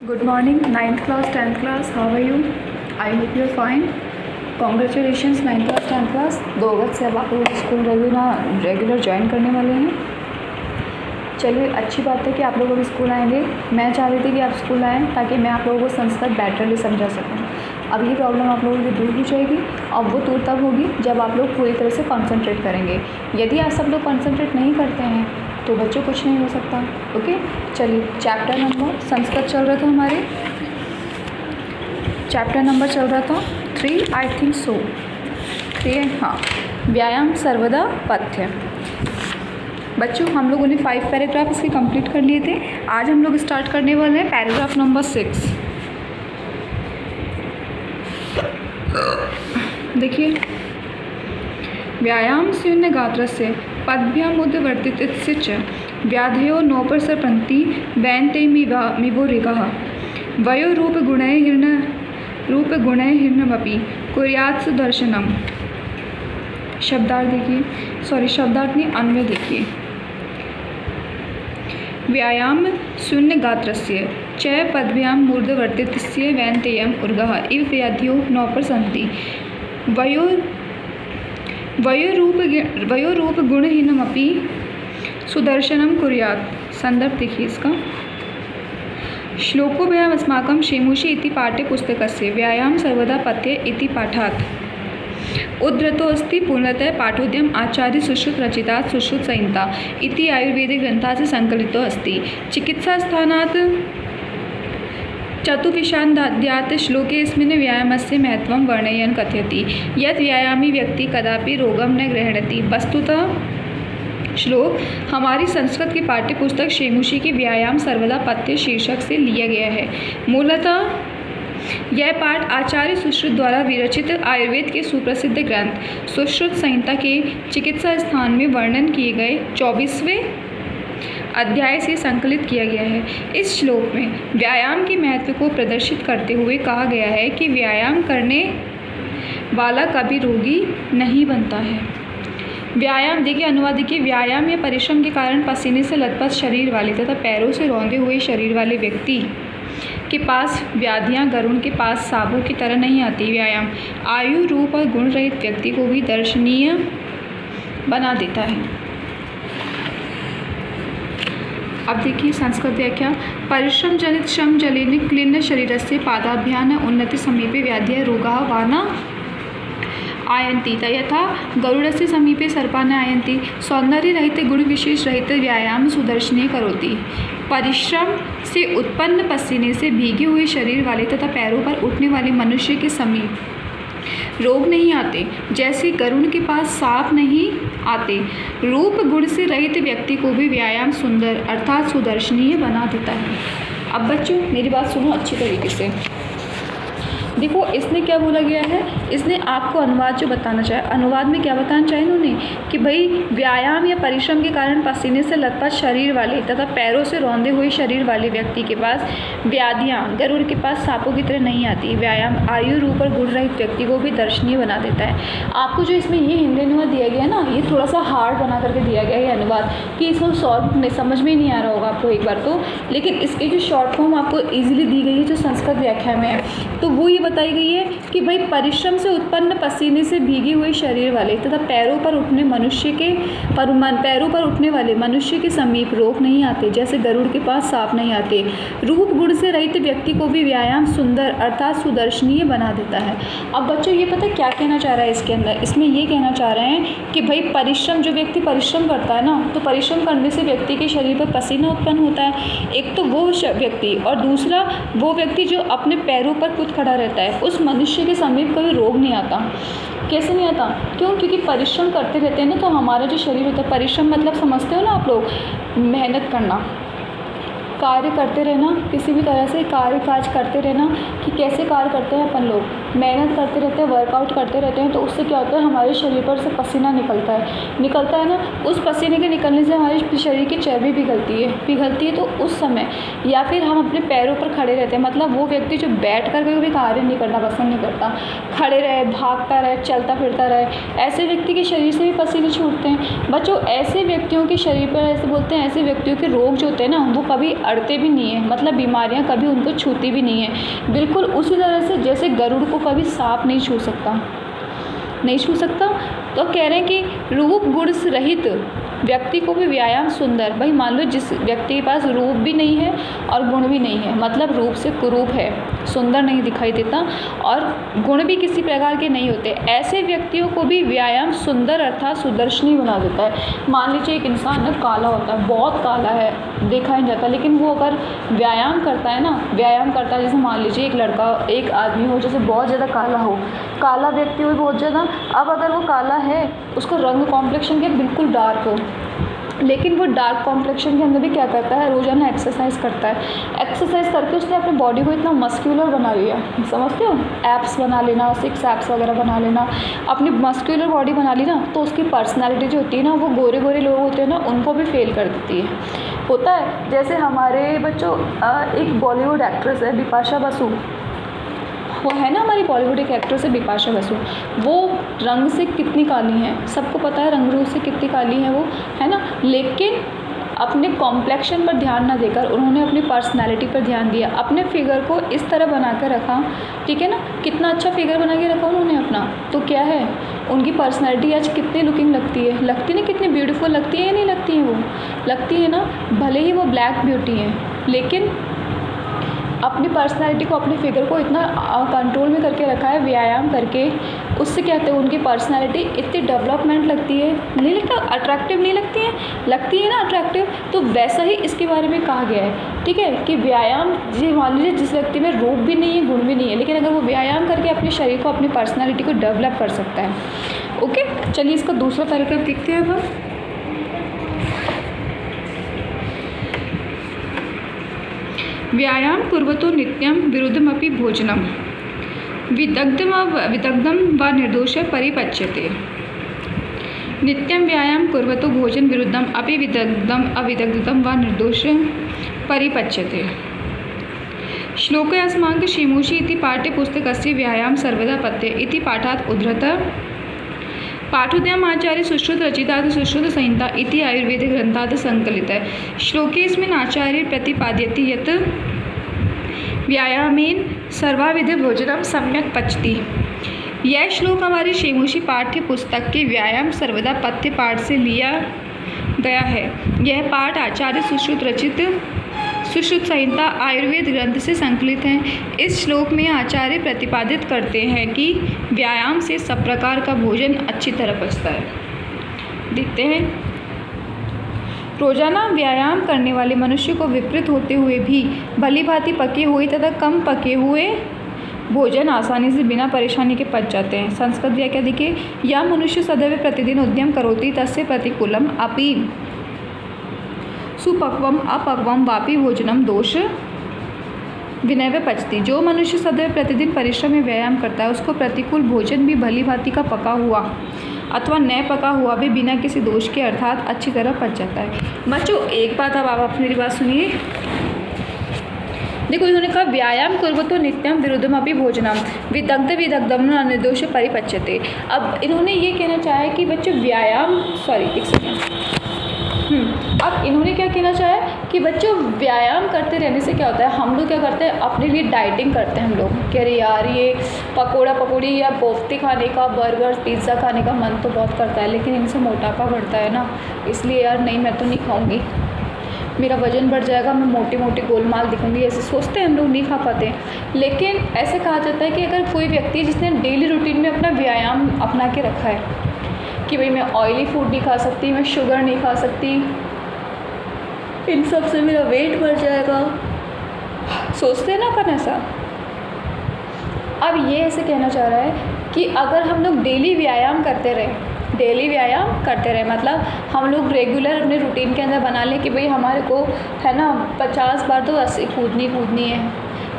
Good morning, 9th class, 10th class. How are you? I hope you are fine. Congratulations 9th class, 10th class. 2 अगस्त से अब आप लोग school regular join करने वाले हैं. चलिए, अच्छी बात है कि आप लोग अभी स्कूल आएंगे. मैं चाह रही थी कि आप स्कूल आएँ ताकि मैं आप लोगों को संस्कृत बेटरली समझा सकूँ. अब ये प्रॉब्लम आप लोगों की दूर हो जाएगी और वो दूर तब होगी जब आप लोग पूरी तरह से कॉन्सेंट्रेट करेंगे. यदि आप सब लोग कॉन्सेंट्रेट नहीं करते हैं तो बच्चों कुछ नहीं हो सकता. ओके, चलिए चैप्टर नंबर संस्कृत चल रहा था हमारे. चैप्टर नंबर चल रहा था 3, आई थिंक सो 3. हाँ, व्यायाम सर्वदा पथ्य. बच्चों, हम लोगों ने 5 पैराग्राफ इसके कंप्लीट कर लिए थे. आज हम लोग स्टार्ट करने वाले हैं पैराग्राफ नंबर 6. देखिए, व्यायाम शून्य गात्रस्य पद्भ्यामुद्वर्तितस्य च व्याधयो नोपसरन्ति वैन्तेमिवोरिगः वयोरूपगुणैः हिर्नमपि कुर्यात् सुदर्शनम्. शब्दार्थ देखिए, शब्दार्थ नहीं, अन्वय देखिए. व्यायाम शून्य गात्रस्य च पद्भ्यां मूर्धवर्तितस्य वैन्तेयम् उर्गः इव व्याध्यो नोपसरन्ति वयोरूपगुणहीनमपि सुदर्शनं कुर्यात्. संदर्भ देखिए इसका. श्लोकोऽयम् अस्माकं शेमुषी इति पाठ्यपुस्तकस्य व्यायाम सर्वदा पथ्य इति पाठात् उद्धृतोऽस्ति. पूर्णतः पाठोद्यम आचार्य सुश्रुत रचितात् सुश्रुत संहिता इति आयुर्वेदिक ग्रन्थात् संकलितो अस्ति. चिकित्सास्थानात् चतुर्विंशाध्यायात् श्लोकेऽस्मिन् व्यायामस्य महत्त्वं वर्णयन् कथयति. यत् व्यायामी व्यक्ति कदापि रोगं न गृह्णाति. वस्तुतः श्लोक हमारी संस्कृत की पाठ्यपुस्तक शेमुषी की व्यायाम सर्वदा पथ्य शीर्षक से लिया गया है. मूलतः यह पाठ आचार्य सुश्रुत द्वारा विरचित आयुर्वेद के सुप्रसिद्ध ग्रंथ सुश्रुत संहिता के चिकित्सा स्थान में वर्णन किए गए 24वें अध्याय से संकलित किया गया है. इस श्लोक में व्यायाम के महत्व को प्रदर्शित करते हुए कहा गया है कि व्यायाम करने वाला कभी रोगी नहीं बनता है. व्यायाम देखिए, अनुवाद देखिए. व्यायाम या परिश्रम के कारण पसीने से लथपथ शरीर वाले तथा पैरों से रौंदे हुए शरीर वाले व्यक्ति के पास व्याधियां गरुड़ के पास सांपों की तरह नहीं आती. व्यायाम आयु, रूप और गुण रहित व्यक्ति को भी दर्शनीय बना देता है. अब देखिए संस्कृत व्याख्या. परिश्रम जनित श्रम जलेन क्लीन्न शरीरस्य पादाभ्यान उन्नति समीपे व्याधिः रोगाः वा न आयन्ति यथा गरुडस्य समीपे सर्पा न आयन्ति. सौंदर्य रहित गुण विशेष रहित व्यायाम सुदर्शनीय करोति. परिश्रम से उत्पन्न पसीने से भीगे हुए शरीर वाले तथा पैरों पर उठने वाले मनुष्य के समीप रोग नहीं आते, जैसे गरुड़ के पास सांप नहीं आते. रूप गुण से रहित व्यक्ति को भी व्यायाम सुंदर अर्थात सुदर्शनीय बना देता है. अब बच्चों मेरी बात सुनो अच्छी तरीके से. देखो, इसने क्या बोला गया है, इसने आपको अनुवाद जो बताना चाहे, अनुवाद में क्या बताना चाहे इन्होंने कि भाई व्यायाम या परिश्रम के कारण पसीने से लथपथ शरीर वाले तथा पैरों से रौंदे हुए शरीर वाले व्यक्ति के पास व्याधियाँ गरुड़ के पास सांपों की तरह नहीं आती. व्यायाम आयु, रूप और गुण रहित व्यक्ति को भी दर्शनीय बना देता है. आपको जो इसमें ये हिंदी अनुवाद दिया गया ना, ये थोड़ा सा हार्ड बना करके दिया गया है अनुवाद कि इसको सॉल्व समझ में ही नहीं आ रहा होगा आपको एक बार तो. लेकिन इसकी जो शॉर्ट फॉर्म आपको ईजिली दी गई है जो संस्कृत व्याख्या में है, तो वो ये बताई गई है कि भाई परिश्रम से उत्पन्न पसीने से भीगे हुए शरीर वाले तथा पैरों पर उठने वाले मनुष्य के समीप रोग नहीं आते, जैसे गरुड़ के पास सांप नहीं आते. रूप गुण से रहित व्यक्ति को भी व्यायाम सुंदर अर्थात सुदर्शनीय बना देता है. अब बच्चों ये पता क्या कहना चाह रहा है इसके अंदर, इसमें ये कहना चाह रहे हैं कि भाई परिश्रम, जो व्यक्ति परिश्रम करता है ना, तो परिश्रम करने से व्यक्ति के शरीर पर पसीना उत्पन्न होता है. एक तो वो व्यक्ति, और दूसरा वो व्यक्ति जो अपने पैरों पर खुद खड़ा रहता है, उस मनुष्य के समीप कभी रोग नहीं आता. कैसे नहीं आता? क्यों? क्योंकि परिश्रम करते रहते हैं ना, तो हमारा जो शरीर होता है, परिश्रम मतलब समझते हो ना आप लोग, मेहनत करना, कार्य करते रहना, किसी भी तरह से कार्य काज करते रहना. कि कैसे कार्य करते हैं अपन लोग, मेहनत करते रहते हैं, वर्कआउट करते रहते हैं, तो उससे क्या होता है, हमारे शरीर पर से पसीना निकलता है ना. उस पसीने के निकलने से हमारे शरीर की चर्बी पिघलती है. तो उस समय या फिर हम अपने पैरों पर खड़े रहते हैं, मतलब वो व्यक्ति जो बैठ कर भी कार्य नहीं करना पसंद नहीं करता, खड़े रहे, भागता रहे, चलता फिरता रहे, ऐसे व्यक्ति के शरीर से भी पसीने छूटते हैं. बच्चों, ऐसे व्यक्तियों के शरीर पर, ऐसे बोलते हैं, ऐसे व्यक्तियों के रोग जो होते हैं ना, वो कभी अड़ते भी नहीं है, मतलब बीमारियां कभी उनको छूती भी नहीं है। बिल्कुल उसी तरह से जैसे गरुड़ को कभी सांप नहीं छू सकता, नहीं छू सकता। तो कह रहे हैं कि रूप गुण से रहित व्यक्ति को भी व्यायाम सुंदर। भाई मान लो जिस व्यक्ति के पास रूप भी नहीं है और गुण भी नहीं है, मतलब रूप से कुरूप है, सुंदर नहीं दिखाई देता और गुण भी किसी प्रकार के नहीं होते, ऐसे व्यक्तियों को भी व्यायाम सुंदर अर्थात सुदर्शनी बना देता है। मान लीजिए एक इंसान ना काला होता है, बहुत काला है, देखा नहीं जाता, लेकिन वो अगर व्यायाम करता है ना, व्यायाम करता है, जैसे मान लीजिए एक लड़का, एक आदमी हो जैसे बहुत ज़्यादा काला हो, काला व्यक्ति हो बहुत ज़्यादा, अब अगर वो काला है, उसको रंग कॉम्प्लेक्शन के बिल्कुल डार्क हो, लेकिन वो डार्क कॉम्प्लेक्शन के अंदर भी क्या करता है, रोज़ाना एक्सरसाइज करता है। एक्सरसाइज करके उसने अपनी बॉडी को इतना मस्क्यूलर बना लिया, समझते हो, एप्स बना लेना, 6 एप्स वगैरह बना लेना, अपनी मस्क्यूलर बॉडी बना ली ना, तो उसकी पर्सनैलिटी जो होती है ना, वो गोरे गोरे लोग होते हैं ना, उनको भी फेल कर देती है। होता है जैसे हमारे बच्चों एक बॉलीवुड एक्ट्रेस है बिपाशा बसु, वो है ना हमारी बॉलीवुड एक एक्ट्रेस है बिपाशा बसु, वो रंग से कितनी काली हैं, सबको पता है रंग रूप से कितनी काली हैं वो, है ना, लेकिन अपने कॉम्प्लेक्शन पर ध्यान ना देकर उन्होंने अपनी पर्सनालिटी पर ध्यान दिया, अपने फिगर को इस तरह बना कर रखा, ठीक है ना, कितना अच्छा फिगर बना के रखा उन्होंने अपना, तो क्या है उनकी पर्सनालिटी आज कितनी लुकिंग लगती है, लगती नहीं, कितनी ब्यूटीफुल लगती है या नहीं लगती है, वो लगती है ना, भले ही वो ब्लैक ब्यूटी है, लेकिन अपनी पर्सनालिटी को, अपने फिगर को इतना कंट्रोल में करके रखा है व्यायाम करके, उससे क्या कहते हैं उनकी पर्सनालिटी इतनी डेवलपमेंट लगती है, नहीं लगता, अट्रैक्टिव नहीं लगती है, लगती है ना अट्रैक्टिव। तो वैसा ही इसके बारे में कहा गया है, ठीक है, कि व्यायाम, जी मान लीजिए जिस व्यक्ति में रूप भी नहीं है, गुण भी नहीं है, लेकिन अगर वो व्यायाम करके अपने शरीर को, अपनी पर्सनैलिटी को डेवलप कर सकता है। ओके, चलिए इसका दूसरा पैराग्राफ देखते हैं अब हम। व्यायाम कुर्वतो नित्यं विरुद्धमपि भोजनं विदग्धं व निर्दोषः परिपच्यते। नित्यं व्यायाम कुर्वतो भोजन विरुद्धम अपि विदग्धम अविदग्धं व निर्दोषः परिपच्यते। श्लोकस्माकं शिमूषि इति पाठ्यपुस्तकस्य व्यायाम सर्वदा पथ्ये इति पाठात् उद्धृतः। पाठोद्यम आचार्य सुश्रुत रचितात् सुश्रुत संहिता इति आयुर्वेद ग्रंथात् संकलितः। श्लोकेऽस्मिन् आचार्य प्रतिपादयति यत् व्यायामेन सर्वाविध भोजनं सम्यक पचति। यह श्लोक हमारे शिमूषि पाठ्य पुस्तक के व्यायाम सर्वदा पथ्य पाठ से लिया गया है। यह पाठ आचार्य सुश्रुत रचित सुश्रुत संहिता आयुर्वेद ग्रंथ से संकलित हैं। इस श्लोक में आचार्य प्रतिपादित करते हैं कि व्यायाम से सब प्रकार का भोजन अच्छी तरह पचता है। देखते हैं, रोजाना व्यायाम करने वाले मनुष्य को विपरीत होते हुए भी भली भांति पके हुए तथा कम पके हुए भोजन आसानी से बिना परेशानी के पच जाते हैं। संस्कृत व्याख्या देखिए, या मनुष्य सदैव प्रतिदिन उद्यम करोति तस्य प्रतिकूलम अपि सुपक्वम अपक्वम वापि भोजनम दोष विनय पचती। जो मनुष्य सदैव प्रतिदिन परिश्रम में व्यायाम करता है उसको प्रतिकूल भोजन भी भली भांति का पका हुआ अथवा न पका हुआ भी बिना किसी दोष के अर्थात अच्छी तरह पच जाता है। बच्चों एक बात, अब आप मेरी बात सुनिए। देखो इन्होंने कहा व्यायाम कुर्वतो नित्यम विरुद्धमपि भोजनम विदग्धम निर्दोष परिपच्यते। अब इन्होंने ये कहना चाहा है कि बच्चों व्यायाम, एक सेकेंड, अब इन्होंने क्या कहना चाहा है कि बच्चों व्यायाम करते रहने से क्या होता है, हम लोग क्या करते हैं अपने लिए डाइटिंग करते हैं। हम लोग कह रहे यार ये पकोड़ा पकौड़ी या कोफ्ते खाने का, बर्गर पिज़्ज़ा खाने का मन तो बहुत करता है, लेकिन इनसे मोटापा बढ़ता है ना, इसलिए यार नहीं मैं तो नहीं खाऊंगी, मेरा वजन बढ़ जाएगा, मैं मोटी मोटी गोलमाल दिखूंगी, ऐसे सोचते हैं हम लोग, नहीं खा पाते। लेकिन ऐसे कहा जाता है कि अगर कोई व्यक्ति जिसने डेली रूटीन में अपना व्यायाम अपना के रखा है कि भाई मैं ऑयली फूड नहीं खा सकती, मैं शुगर नहीं खा सकती, इन सब से मेरा वेट बढ़ जाएगा, सोचते हैं ना अपन ऐसा। अब ये ऐसे कहना चाह रहा है कि अगर हम लोग डेली व्यायाम करते रहे, मतलब हम लोग रेगुलर अपने रूटीन के अंदर बना लें कि भाई हमारे को है ना 50 बार तो 80 कूदनी है,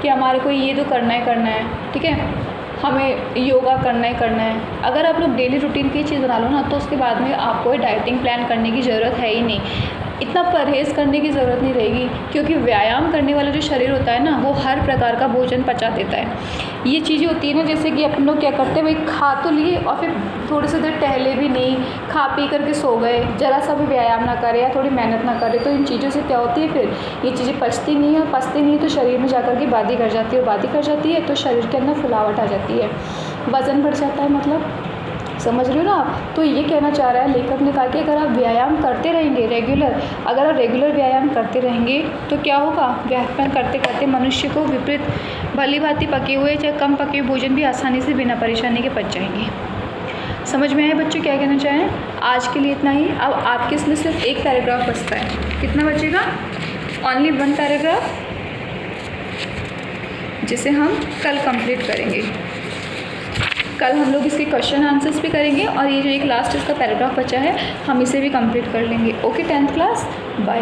कि हमारे को ये तो करना है, ठीक है, हमें योगा करना है। अगर आप लोग डेली रूटीन की चीज़ बना लो ना, तो उसके बाद में आपको डाइटिंग प्लान करने की ज़रूरत है ही नहीं। इतना परहेज़ करने की ज़रूरत नहीं रहेगी, क्योंकि व्यायाम करने वाला जो शरीर होता है ना, वो हर प्रकार का भोजन पचा देता है। ये चीज़ें होती है ना, जैसे कि अपन लोग क्या करते हैं, भाई खा तो लिए और फिर थोड़ी सी देर टहले भी नहीं, खा पी करके सो गए, ज़रा सा भी व्यायाम ना करें या थोड़ी मेहनत ना करें, तो इन चीज़ों से क्या होती है, फिर ये चीज़ें पचती नहीं है, और पचती नहीं है तो शरीर में जाकर के बादी कर जाती है, और बादी कर जाती है तो शरीर के अंदर फुलावट आ जाती है, वज़न बढ़ जाता है। मतलब समझ रहे हो ना आप? तो ये कहना चाह रहा है लेखक ने कहा कि अगर आप व्यायाम करते रहेंगे रेगुलर, अगर आप रेगुलर व्यायाम करते रहेंगे तो क्या होगा, व्यायाम करते करते मनुष्य को विपरीत भली भांति पके हुए चाहे कम पके हुए भोजन भी आसानी से बिना परेशानी के पच जाएंगे। समझ में आए बच्चों क्या कहना चाहें? आज के लिए इतना ही। अब आपके इसमें सिर्फ एक पैराग्राफ बचता है। कितना बचेगा? ओनली 1 पैराग्राफ, जिसे हम कल कंप्लीट करेंगे। कल हम लोग इसके क्वेश्चन आंसर्स भी करेंगे, और ये जो एक लास्ट इसका पैराग्राफ बचा है हम इसे भी कंप्लीट कर लेंगे। Okay 10th class, bye.